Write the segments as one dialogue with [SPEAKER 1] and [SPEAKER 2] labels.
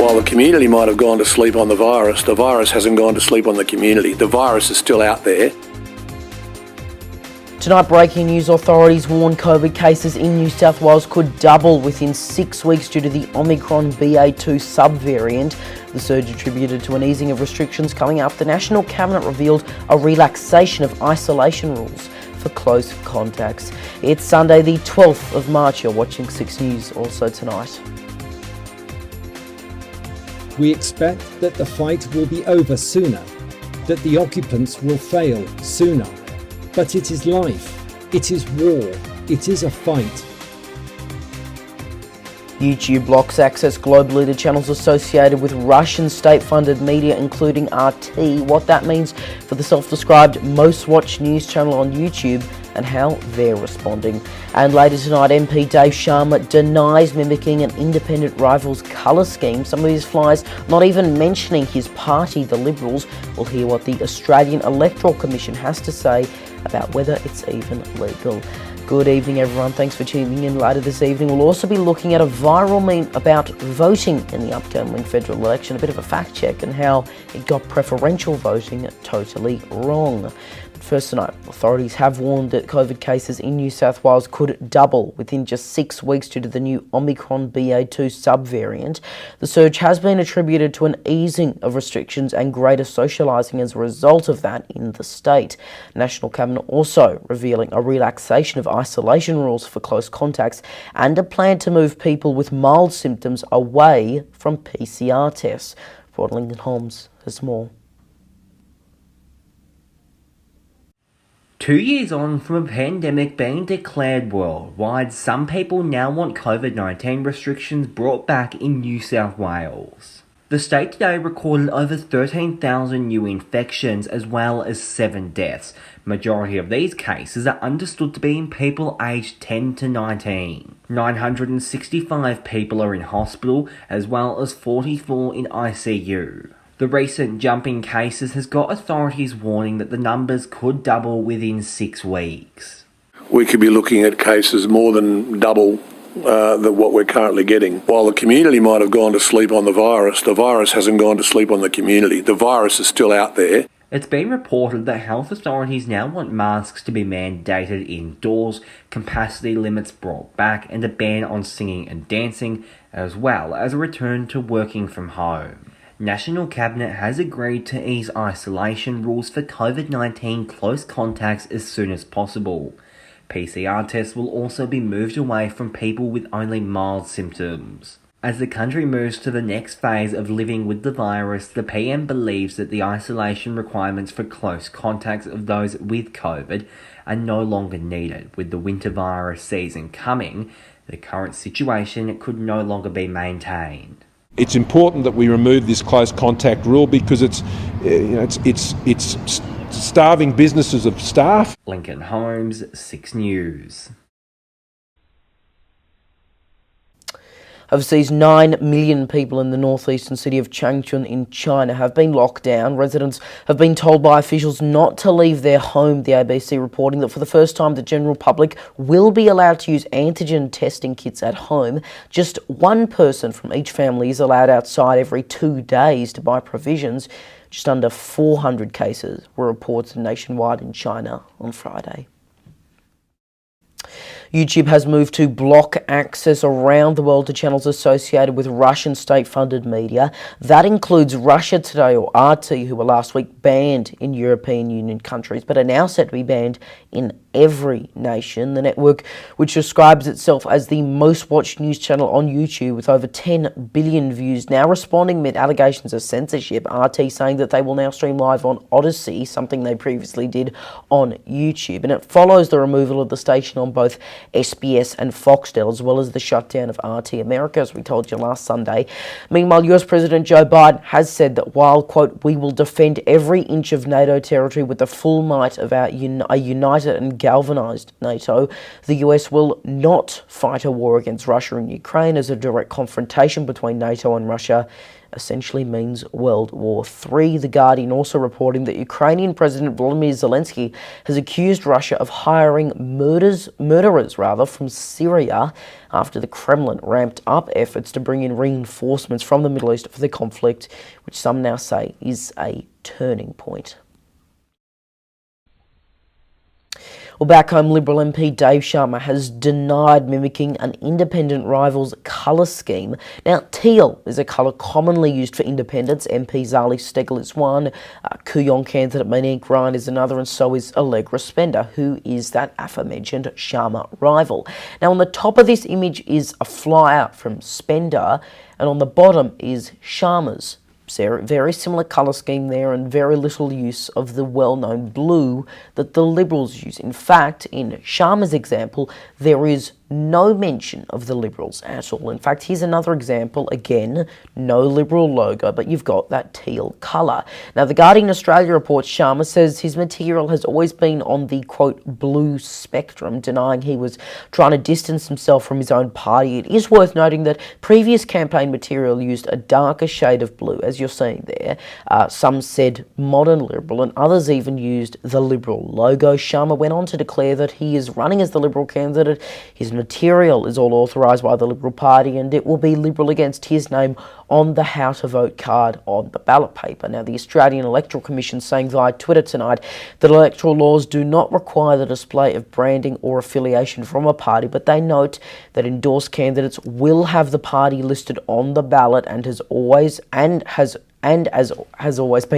[SPEAKER 1] While the community might have gone to sleep on the virus hasn't gone to sleep on the community. The virus is still out there.
[SPEAKER 2] Tonight, breaking news, authorities warn COVID cases in New South Wales could double within 6 weeks due to the Omicron BA2 subvariant. The surge attributed to an easing of restrictions coming after the National Cabinet revealed a relaxation of isolation rules for close contacts. It's Sunday the 12th of March. You're watching 6 News also tonight.
[SPEAKER 3] We expect that the fight will be over sooner, that the occupants will fail sooner. But it is life, it is war, it is a fight.
[SPEAKER 2] YouTube blocks access globally to channels associated with Russian state-funded media, including RT. What that means for the self-described most watched news channel on YouTube and how they're responding. And later tonight, MP Dave Sharma denies mimicking an independent rival's colour scheme. Some of his flyers not even mentioning his party, the Liberals. We'll hear what the Australian Electoral Commission has to say about whether it's even legal. Good evening, everyone. Thanks for tuning in. Later this evening, we'll also be looking at a viral meme about voting in the upcoming federal election, a bit of a fact check, and how it got preferential voting totally wrong. But first tonight, authorities have warned that COVID cases in New South Wales could double within just 6 weeks due to the new Omicron BA2 subvariant. The surge has been attributed to an easing of restrictions and greater socialising as a result of that in the state. National Cabinet also revealing a relaxation of isolation rules for close contacts and a plan to move people with mild symptoms away from PCR tests. Rod Lincoln Holmes has more.
[SPEAKER 4] 2 years on from a pandemic being declared worldwide, some people now want COVID-19 restrictions brought back in New South Wales. The state today recorded over 13,000 new infections as well as 7 deaths. Majority of these cases are understood to be in people aged 10 to 19. 965 people are in hospital as well as 44 in ICU. The recent jump in cases has got authorities warning that the numbers could double within 6 weeks.
[SPEAKER 1] We could be looking at cases more than double than what we're currently getting. While the community might have gone to sleep on the virus hasn't gone to sleep on the community. The virus is still out there.
[SPEAKER 4] It's been reported that health authorities now want masks to be mandated indoors, capacity limits brought back, and a ban on singing and dancing, as well as a return to working from home. National Cabinet has agreed to ease isolation rules for COVID-19 close contacts as soon as possible. PCR tests will also be moved away from people with only mild symptoms. As the country moves to the next phase of living with the virus, the PM believes that the isolation requirements for close contacts of those with COVID are no longer needed. With the winter virus season coming, the current situation could no longer be maintained.
[SPEAKER 5] It's important that we remove this close contact rule because it's starving businesses of staff.
[SPEAKER 4] Lincoln Holmes, 6 News.
[SPEAKER 2] Overseas, 9 million people in the northeastern city of Changchun in China have been locked down. Residents have been told by officials not to leave their home. The ABC reporting that for the first time, the general public will be allowed to use antigen testing kits at home. Just one person from each family is allowed outside every 2 days to buy provisions. Just under 400 cases were reported nationwide in China on Friday. YouTube has moved to block access around the world to channels associated with Russian state-funded media. That includes Russia Today, or RT, who were last week banned in European Union countries, but are now set to be banned in every nation. The network, which describes itself as the most watched news channel on YouTube with over 10 billion views, now responding amid allegations of censorship. RT saying that they will now stream live on Odyssey, something they previously did on YouTube. And it follows the removal of the station on both SBS and Foxtel, as well as the shutdown of RT America, as we told you last Sunday. Meanwhile, US President Joe Biden has said that while, quote, we will defend every inch of NATO territory with the full might of a united and galvanized NATO. The US will not fight a war against Russia and Ukraine, as a direct confrontation between NATO and Russia essentially means World War III. The Guardian also reporting that Ukrainian President Volodymyr Zelensky has accused Russia of hiring murderers from Syria after the Kremlin ramped up efforts to bring in reinforcements from the Middle East for the conflict, which some now say is a turning point. Well, back home, Liberal MP Dave Sharma has denied mimicking an independent rival's colour scheme. Now, teal is a colour commonly used for independents. MP Zali Steggall is one, Kooyong candidate Monique Ryan is another, and so is Allegra Spender, who is that aforementioned Sharma rival. Now, on the top of this image is a flyer from Spender, and on the bottom is Sharma's. Very similar colour scheme there, and very little use of the well-known blue that the Liberals use. In fact, in Sharma's example, there is no mention of the Liberals at all. In fact, here's another example. Again, no Liberal logo, but you've got that teal colour. Now, The Guardian Australia reports Sharma says his material has always been on the, quote, blue spectrum, denying he was trying to distance himself from his own party. It is worth noting that previous campaign material used a darker shade of blue, as you're seeing there. Some said modern Liberal, and others even used the Liberal logo. Sharma went on to declare that he is running as the Liberal candidate. His material is all authorised by the Liberal Party, and it will be Liberal against his name on the how to vote card on the ballot paper. Now, the Australian Electoral Commission saying via Twitter tonight that electoral laws do not require the display of branding or affiliation from a party, but they note that endorsed candidates will have the party listed on the ballot, and has always been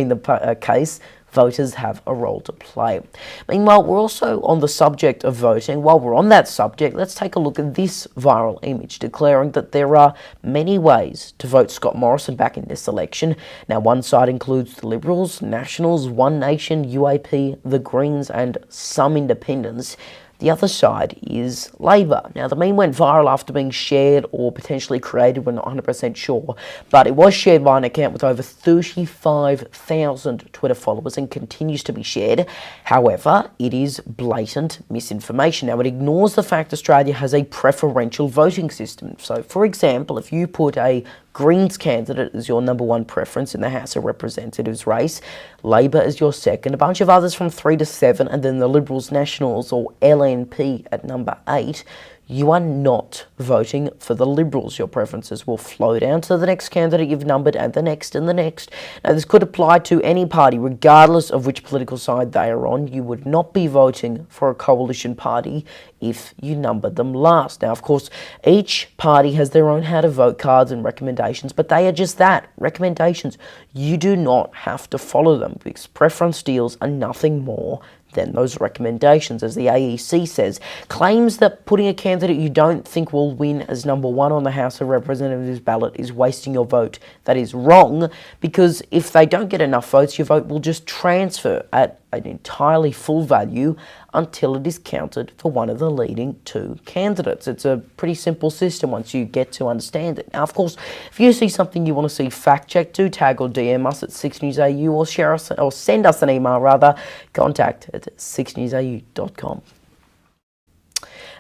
[SPEAKER 2] the case, voters have a role to play. Meanwhile, we're also on the subject of voting. While we're on that subject, let's take a look at this viral image declaring that there are many ways to vote Scott Morrison back in this election. Now, one side includes the Liberals, Nationals, One Nation, UAP, the Greens, and some independents. The other side is Labor. Now, the meme went viral after being shared or potentially created, we're not 100% sure, but it was shared by an account with over 35,000 Twitter followers and continues to be shared. However, it is blatant misinformation. Now, it ignores the fact Australia has a preferential voting system. So, for example, if you put a Greens candidate as your number one preference in the House of Representatives race, Labor as your second, a bunch of others from 3 to 7, and then the Liberals, Nationals or LNP at number 8, you are not voting for the Liberals. Your preferences will flow down to the next candidate you've numbered, and the next and the next. Now, this could apply to any party, regardless of which political side they are on. You would not be voting for a coalition party if you numbered them last. Now, of course, each party has their own how to vote cards and recommendations, but they are just that, recommendations. You do not have to follow them, because preference deals are nothing more than those recommendations. As the AEC says, claims that putting a candidate you don't think will win as number one on the House of Representatives ballot is wasting your vote. That is wrong, because if they don't get enough votes, your vote will just transfer at an entirely full value until it is counted for one of the leading two candidates. It's a pretty simple system once you get to understand it. Now, of course, if you see something you want to see fact-checked, do tag or DM us at 6newsau, or share us, or send us an email rather, contact@6newsau.com.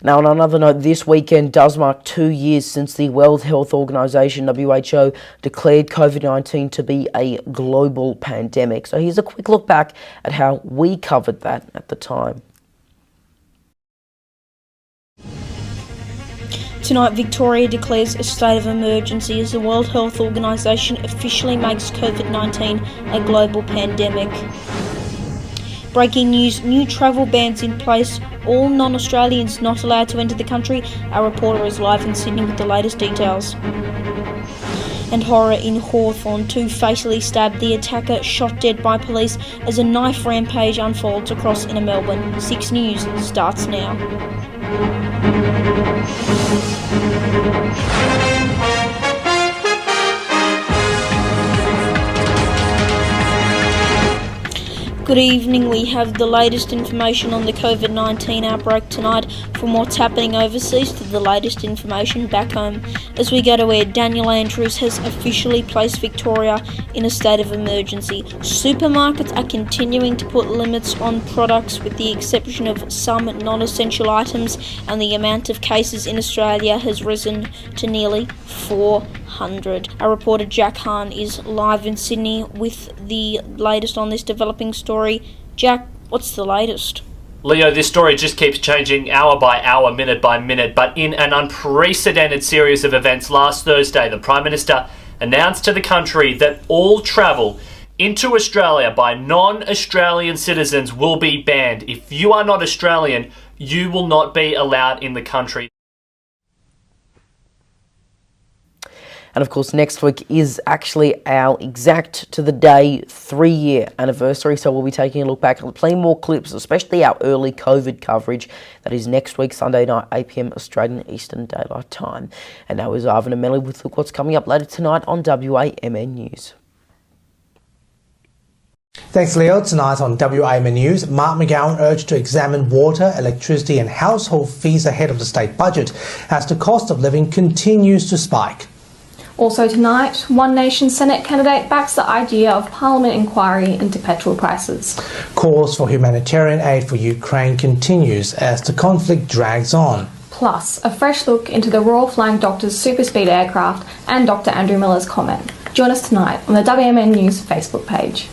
[SPEAKER 2] Now, on another note, this weekend does mark 2 years since the World Health Organization, WHO, declared COVID-19 to be a global pandemic. So here's a quick look back at how we covered that at the time.
[SPEAKER 6] Tonight, Victoria declares a state of emergency as the World Health Organization officially makes COVID-19 a global pandemic. Breaking news, new travel bans in place, all non-Australians not allowed to enter the country. Our reporter is live in Sydney with the latest details. And horror in Hawthorn, 2 fatally stabbed, the attacker shot dead by police as a knife rampage unfolds across inner Melbourne. 6 News starts now. Good evening, we have the latest information on the COVID-19 outbreak tonight, from what's happening overseas to the latest information back home. As we go to air, Daniel Andrews has officially placed Victoria in a state of emergency. Supermarkets are continuing to put limits on products with the exception of some non-essential items, and the amount of cases in Australia has risen to nearly 400. Our reporter Jack Hahn is live in Sydney with the latest on this developing story. Jack, what's the latest?
[SPEAKER 7] Leo, this story just keeps changing hour by hour, minute by minute, but in an unprecedented series of events last Thursday, the Prime Minister announced to the country that all travel into Australia by non-Australian citizens will be banned. If you are not Australian, you will not be allowed in the country.
[SPEAKER 2] And of course, next week is actually our exact to the day 3-year anniversary. So we'll be taking a look back at plenty more clips, especially our early COVID coverage. That is next week, Sunday night, 8 p.m. Australian Eastern Daylight Time. And now is Ivan and Melly with look what's coming up later tonight on WAMN News.
[SPEAKER 8] Thanks, Leo. Tonight on WAMN News, Mark McGowan urged to examine water, electricity and household fees ahead of the state budget as the cost of living continues to spike.
[SPEAKER 9] Also tonight, One Nation Senate candidate backs the idea of Parliament inquiry into petrol prices.
[SPEAKER 8] Calls for humanitarian aid for Ukraine continues as the conflict drags on.
[SPEAKER 9] Plus, a fresh look into the Royal Flying Doctor's superspeed aircraft and Dr. Andrew Miller's comment. Join us tonight on the WAMN News Facebook page.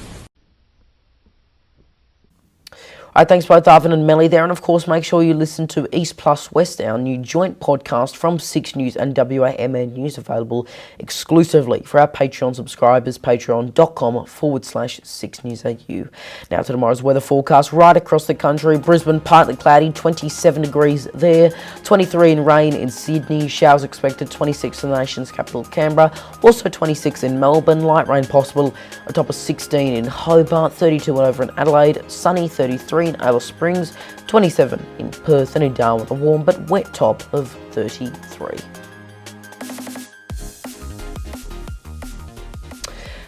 [SPEAKER 2] All right, thanks both Ivan and Melly there, and of course make sure you listen to East Plus West, our new joint podcast from 6 News and WAMN News, available exclusively for our Patreon subscribers, patreon.com/6newsau. Now to tomorrow's weather forecast right across the country. Brisbane, partly cloudy, 27 degrees there, 23 in rain in Sydney, showers expected, 26 in the nation's capital Canberra, also 26 in Melbourne, light rain possible, a top of 16 in Hobart, 32 over in Adelaide, sunny 33 in Alice Springs, 27 in Perth, and in Darwin with a warm but wet top of 33.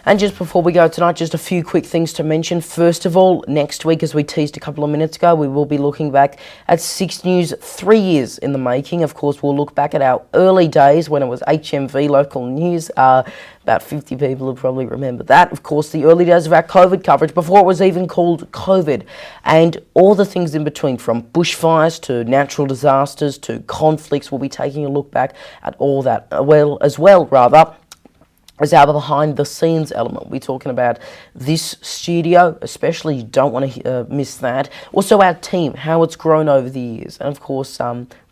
[SPEAKER 2] And just before we go tonight, just a few quick things to mention. First of all, next week, as we teased a couple of minutes ago, we will be looking back at 6 News 3 years in the making. Of course, we'll look back at our early days when it was HMV local news. About 50 people will probably remember that. Of course, the early days of our COVID coverage, before it was even called COVID, and all the things in between, from bushfires to natural disasters to conflicts. We'll be taking a look back at all that, as well, as our behind-the-scenes element. We're talking about this studio, especially. You don't want to miss that. Also our team, how it's grown over the years. And of course,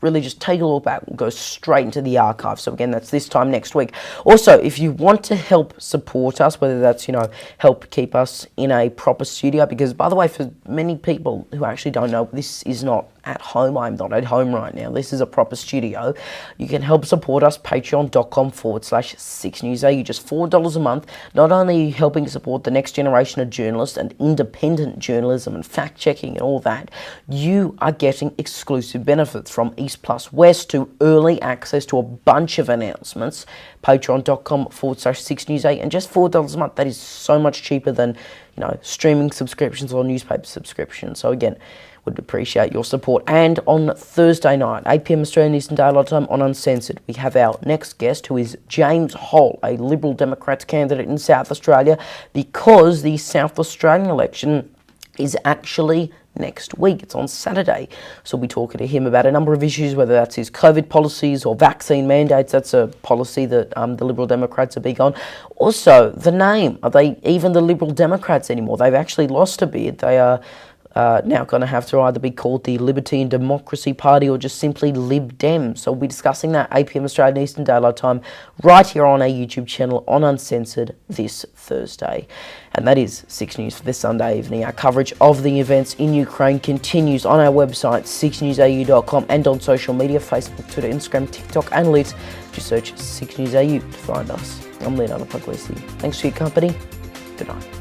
[SPEAKER 2] really just take a look back. We'll go straight into the archive. So again, that's this time next week. Also, if you want to help support us, whether that's, help keep us in a proper studio, because by the way, for many people who actually don't know, this is not at home. I'm not at home right now. This is a proper studio. You can help support us, patreon.com/6newsau. Just $4 a month. Not only are you helping support the next generation of journalists and independent journalism and fact-checking and all that, you are getting exclusive benefits from East Plus West to early access to a bunch of announcements. Patreon.com/6newsau, and just $4 a month. That is so much cheaper than, streaming subscriptions or newspaper subscriptions. So again, would appreciate your support. And on Thursday night, 8 p.m. Australian Eastern Daylight Time on Uncensored, we have our next guest, who is James Hall, a Liberal Democrats candidate in South Australia, because the South Australian election is actually next week. It's on Saturday. So we'll be talking to him about a number of issues, whether that's his COVID policies or vaccine mandates. That's a policy that the Liberal Democrats are big on. Also, the name. Are they even the Liberal Democrats anymore? They've actually lost a bit. They are now going to have to either be called the Liberty and Democracy Party or just simply Lib Dem. So we'll be discussing that 8 p.m. Australian Eastern Daylight Time right here on our YouTube channel on Uncensored this Thursday. And that is 6 News for this Sunday evening. Our coverage of the events in Ukraine continues on our website, 6newsau.com, and on social media, Facebook, Twitter, Instagram, TikTok, and Lit. Just search 6 News AU to find us. I'm Leonardo Puglisi. Thanks for your company. Good night.